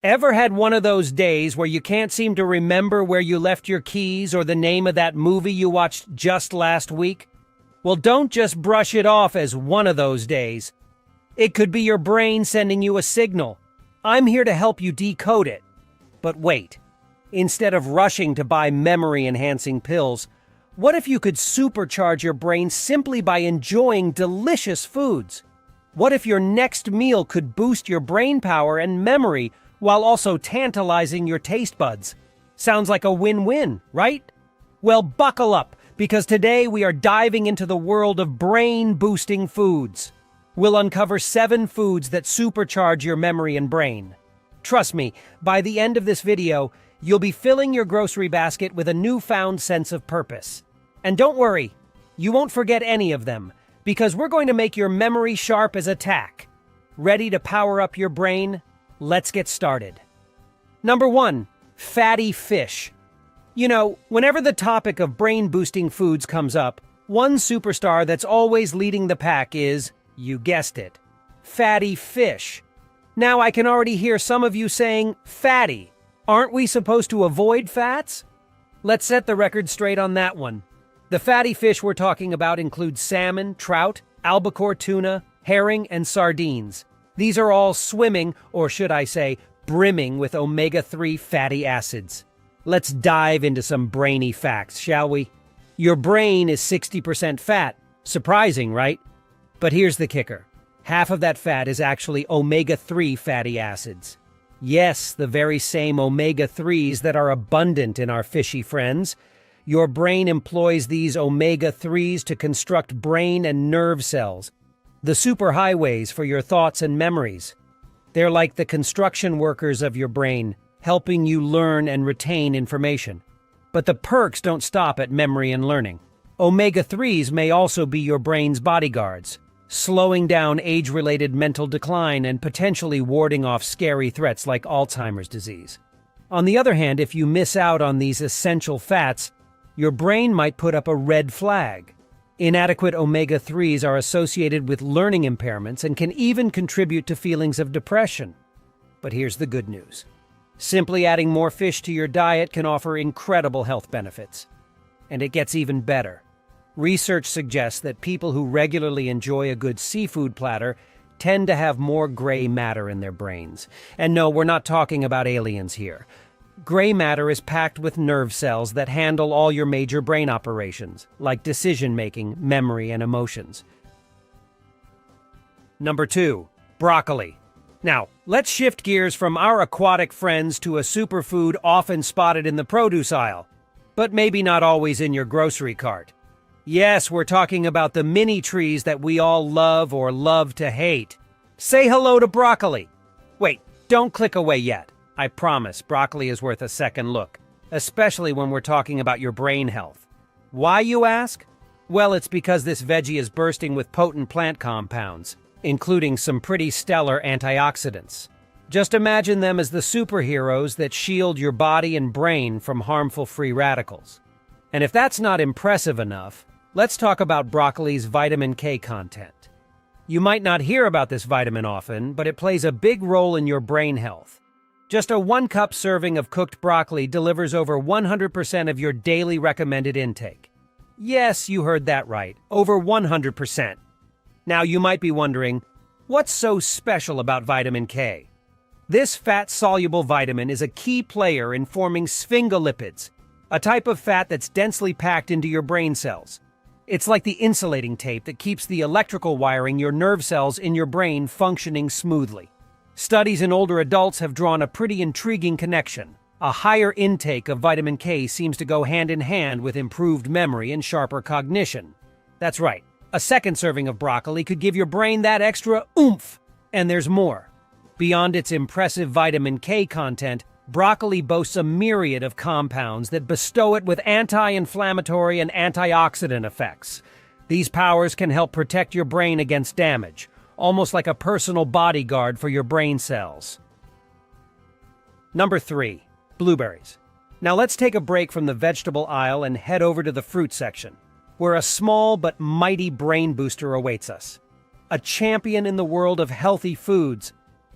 Ever had one of those days where you can't seem to remember where you left your keys or the name of that movie you watched just last week? Well, don't just brush it off as one of those days. It could be your brain sending you a signal. I'm here to help you decode it. But wait, instead of rushing to buy memory-enhancing pills, what if you could supercharge your brain simply by enjoying delicious foods? What if your next meal could boost your brain power and memory while also tantalizing your taste buds? Sounds like a win-win, right? Well, buckle up, because today we are diving into the world of brain-boosting foods. We'll uncover 7 foods that supercharge your memory and brain. Trust me, by the end of this video, you'll be filling your grocery basket with a newfound sense of purpose. And don't worry, you won't forget any of them, because we're going to make your memory sharp as a tack. Ready to power up your brain? Let's get started. Number 1, fatty fish. You know, whenever the topic of brain-boosting foods comes up, one superstar that's always leading the pack is, you guessed it, fatty fish. Now I can already hear some of you saying, fatty. Aren't we supposed to avoid fats? Let's set the record straight on that one. The fatty fish we're talking about include salmon, trout, albacore tuna, herring, and sardines. These are all swimming, or should I say, brimming with omega-3 fatty acids. Let's dive into some brainy facts, shall we? Your brain is 60% fat. Surprising, right? But here's the kicker. Half of that fat is actually omega-3 fatty acids. Yes, the very same omega-3s that are abundant in our fishy friends. Your brain employs these omega-3s to construct brain and nerve cells, the superhighways for your thoughts and memories. They're like the construction workers of your brain, helping you learn and retain information. But the perks don't stop at memory and learning. Omega-3s may also be your brain's bodyguards, slowing down age-related mental decline and potentially warding off scary threats like Alzheimer's disease. On the other hand, if you miss out on these essential fats, your brain might put up a red flag. Inadequate omega-3s are associated with learning impairments and can even contribute to feelings of depression. But here's the good news. Simply adding more fish to your diet can offer incredible health benefits. And it gets even better. Research suggests that people who regularly enjoy a good seafood platter tend to have more gray matter in their brains. And no, we're not talking about aliens here. Gray matter is packed with nerve cells that handle all your major brain operations, like decision-making, memory, and emotions. Number 2, broccoli. Now, let's shift gears from our aquatic friends to a superfood often spotted in the produce aisle, but maybe not always in your grocery cart. Yes, we're talking about the mini trees that we all love or love to hate. Say hello to broccoli. Wait, don't click away yet. I promise, broccoli is worth a second look, especially when we're talking about your brain health. Why, you ask? Well, it's because this veggie is bursting with potent plant compounds, including some pretty stellar antioxidants. Just imagine them as the superheroes that shield your body and brain from harmful free radicals. And if that's not impressive enough, let's talk about broccoli's vitamin K content. You might not hear about this vitamin often, but it plays a big role in your brain health. Just a 1-cup serving of cooked broccoli delivers over 100% of your daily recommended intake. Yes, you heard that right, over 100%. Now you might be wondering, what's so special about vitamin K? This fat-soluble vitamin is a key player in forming sphingolipids, a type of fat that's densely packed into your brain cells. It's like the insulating tape that keeps the electrical wiring your nerve cells in your brain functioning smoothly. Studies in older adults have drawn a pretty intriguing connection. A higher intake of vitamin K seems to go hand in hand with improved memory and sharper cognition. That's right, a second serving of broccoli could give your brain that extra oomph. And there's more. Beyond its impressive vitamin K content, broccoli boasts a myriad of compounds that bestow it with anti-inflammatory and antioxidant effects. These powers can help protect your brain against damage, almost like a personal bodyguard for your brain cells. Number 3, blueberries. Now let's take a break from the vegetable aisle and head over to the fruit section, where a small but mighty brain booster awaits us. A champion in the world of healthy foods,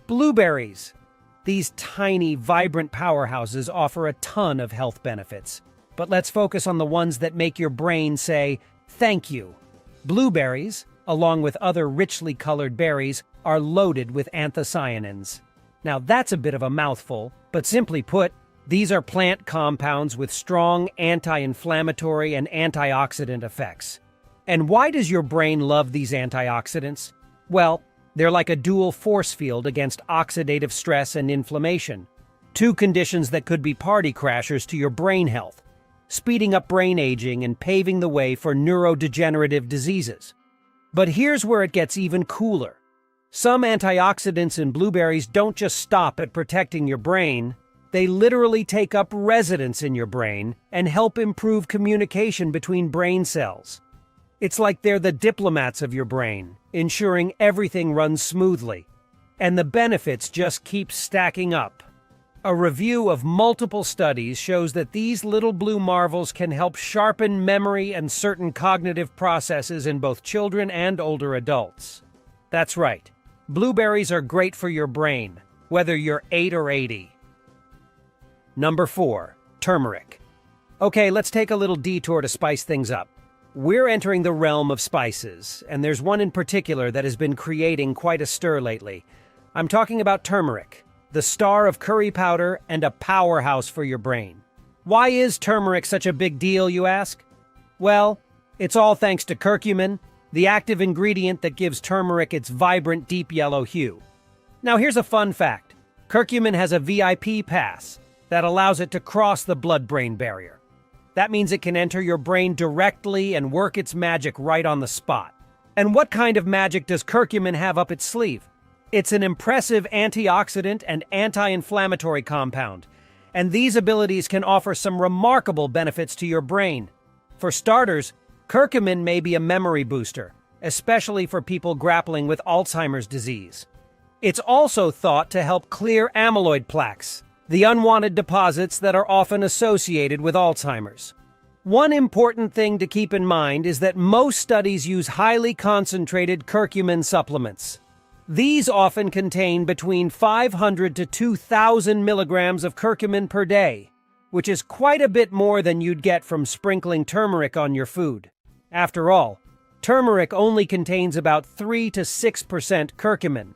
blueberries. These tiny, vibrant powerhouses offer a ton of health benefits. But let's focus on the ones that make your brain say, thank you. Blueberries, along with other richly colored berries, are loaded with anthocyanins. Now that's a bit of a mouthful, but simply put, these are plant compounds with strong anti-inflammatory and antioxidant effects. And why does your brain love these antioxidants? Well, they're like a dual force field against oxidative stress and inflammation, two conditions that could be party crashers to your brain health, speeding up brain aging and paving the way for neurodegenerative diseases. But here's where it gets even cooler. Some antioxidants in blueberries don't just stop at protecting your brain, they literally take up residence in your brain and help improve communication between brain cells. It's like they're the diplomats of your brain, ensuring everything runs smoothly. And the benefits just keep stacking up. A review of multiple studies shows that these little blue marvels can help sharpen memory and certain cognitive processes in both children and older adults. That's right. Blueberries are great for your brain, whether you're 8 or 80. Number 4, turmeric. Okay, let's take a little detour to spice things up. We're entering the realm of spices, and there's one in particular that has been creating quite a stir lately. I'm talking about turmeric, the star of curry powder and a powerhouse for your brain. Why is turmeric such a big deal, you ask? Well, it's all thanks to curcumin, the active ingredient that gives turmeric its vibrant deep yellow hue. Now here's a fun fact. Curcumin has a VIP pass that allows it to cross the blood-brain barrier. That means it can enter your brain directly and work its magic right on the spot. And what kind of magic does curcumin have up its sleeve? It's an impressive antioxidant and anti-inflammatory compound, and these abilities can offer some remarkable benefits to your brain. For starters, curcumin may be a memory booster, especially for people grappling with Alzheimer's disease. It's also thought to help clear amyloid plaques, the unwanted deposits that are often associated with Alzheimer's. One important thing to keep in mind is that most studies use highly concentrated curcumin supplements. These often contain between 500 to 2,000 milligrams of curcumin per day, which is quite a bit more than you'd get from sprinkling turmeric on your food. After all, turmeric only contains about 3 to 6% curcumin.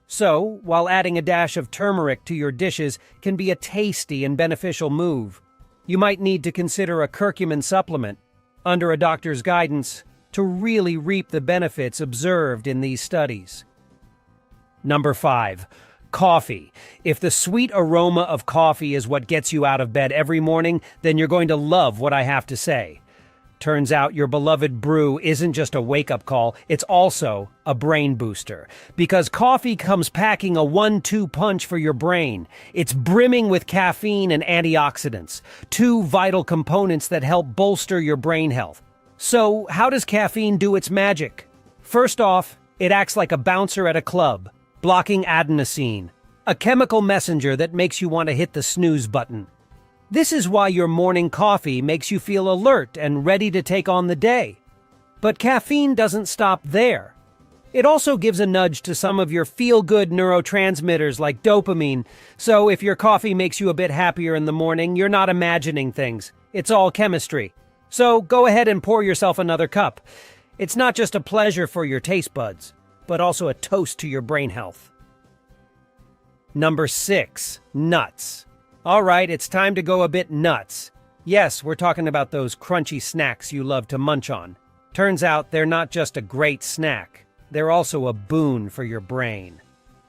So, while adding a dash of turmeric to your dishes can be a tasty and beneficial move, you might need to consider a curcumin supplement, under a doctor's guidance, to really reap the benefits observed in these studies. Number 5. Coffee. If the sweet aroma of coffee is what gets you out of bed every morning, then you're going to love what I have to say. Turns out your beloved brew isn't just a wake-up call, it's also a brain booster. Because coffee comes packing a 1-2 punch for your brain. It's brimming with caffeine and antioxidants, two vital components that help bolster your brain health. So, how does caffeine do its magic? First off, it acts like a bouncer at a club, blocking adenosine, a chemical messenger that makes you want to hit the snooze button. This is why your morning coffee makes you feel alert and ready to take on the day. But caffeine doesn't stop there. It also gives a nudge to some of your feel-good neurotransmitters like dopamine, so if your coffee makes you a bit happier in the morning, you're not imagining things. It's all chemistry. So go ahead and pour yourself another cup. It's not just a pleasure for your taste buds, but also a toast to your brain health. Number 6. Nuts. All right, it's time to go a bit nuts. Yes, we're talking about those crunchy snacks you love to munch on. Turns out they're not just a great snack, they're also a boon for your brain.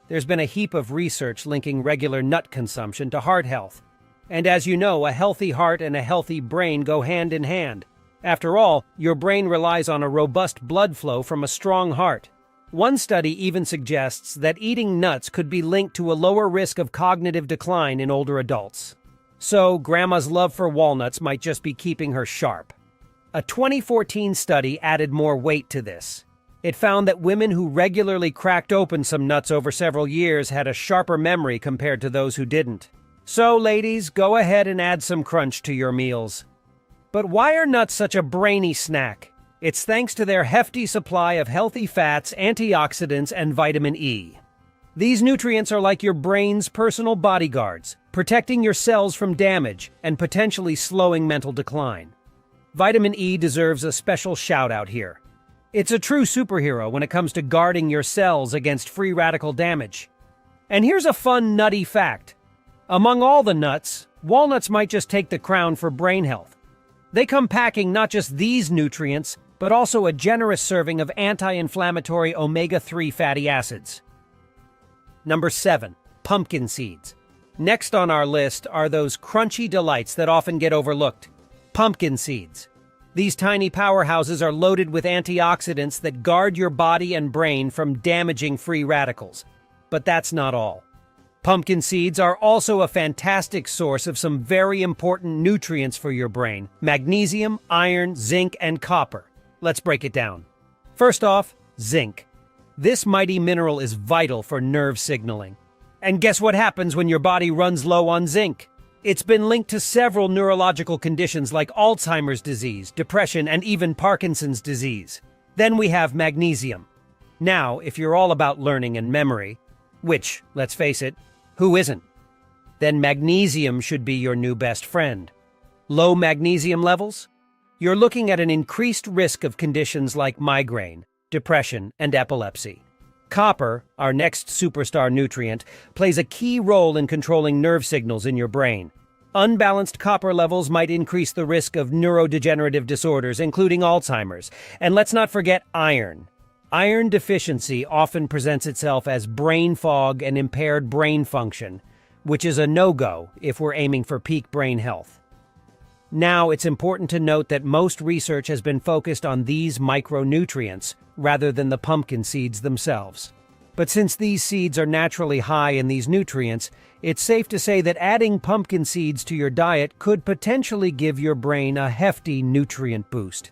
There's been a heap of research linking regular nut consumption to heart health. And as you know, a healthy heart and a healthy brain go hand in hand. After all, your brain relies on a robust blood flow from a strong heart. One study even suggests that eating nuts could be linked to a lower risk of cognitive decline in older adults. So, Grandma's love for walnuts might just be keeping her sharp. A 2014 study added more weight to this. It found that women who regularly cracked open some nuts over several years had a sharper memory compared to those who didn't. So, ladies, go ahead and add some crunch to your meals. But why are nuts such a brainy snack? It's thanks to their hefty supply of healthy fats, antioxidants, and vitamin E. These nutrients are like your brain's personal bodyguards, protecting your cells from damage and potentially slowing mental decline. Vitamin E deserves a special shout-out here. It's a true superhero when it comes to guarding your cells against free radical damage. And here's a fun, nutty fact. Among all the nuts, walnuts might just take the crown for brain health. They come packing not just these nutrients, but also a generous serving of anti-inflammatory omega-3 fatty acids. Number 7. Pumpkin seeds. Next on our list are those crunchy delights that often get overlooked. Pumpkin seeds. These tiny powerhouses are loaded with antioxidants that guard your body and brain from damaging free radicals. But that's not all. Pumpkin seeds are also a fantastic source of some very important nutrients for your brain: magnesium, iron, zinc, and copper. Let's break it down. First off, zinc. This mighty mineral is vital for nerve signaling. And guess what happens when your body runs low on zinc? It's been linked to several neurological conditions like Alzheimer's disease, depression, and even Parkinson's disease. Then we have magnesium. Now, if you're all about learning and memory, which, let's face it, who isn't? Then magnesium should be your new best friend. Low magnesium levels? You're looking at an increased risk of conditions like migraine, depression, and epilepsy. Copper, our next superstar nutrient, plays a key role in controlling nerve signals in your brain. Unbalanced copper levels might increase the risk of neurodegenerative disorders, including Alzheimer's. And let's not forget iron. Iron deficiency often presents itself as brain fog and impaired brain function, which is a no-go if we're aiming for peak brain health. Now, it's important to note that most research has been focused on these micronutrients rather than the pumpkin seeds themselves. But since these seeds are naturally high in these nutrients, it's safe to say that adding pumpkin seeds to your diet could potentially give your brain a hefty nutrient boost.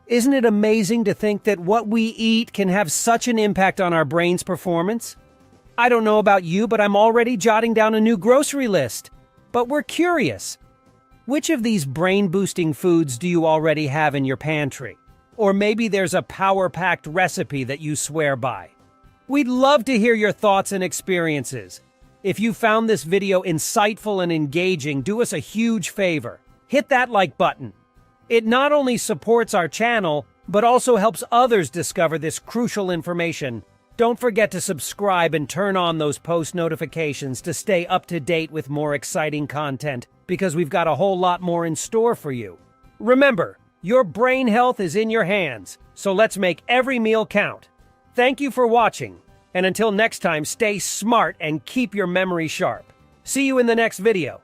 Isn't it amazing to think that what we eat can have such an impact on our brain's performance? I don't know about you, but I'm already jotting down a new grocery list. But we're curious. Which of these brain-boosting foods do you already have in your pantry? Or maybe there's a power-packed recipe that you swear by. We'd love to hear your thoughts and experiences. If you found this video insightful and engaging, do us a huge favor. Hit that like button. It not only supports our channel, but also helps others discover this crucial information. Don't forget to subscribe and turn on those post notifications to stay up to date with more exciting content, because we've got a whole lot more in store for you. Remember, your brain health is in your hands, so let's make every meal count. Thank you for watching, and until next time, stay smart and keep your memory sharp. See you in the next video.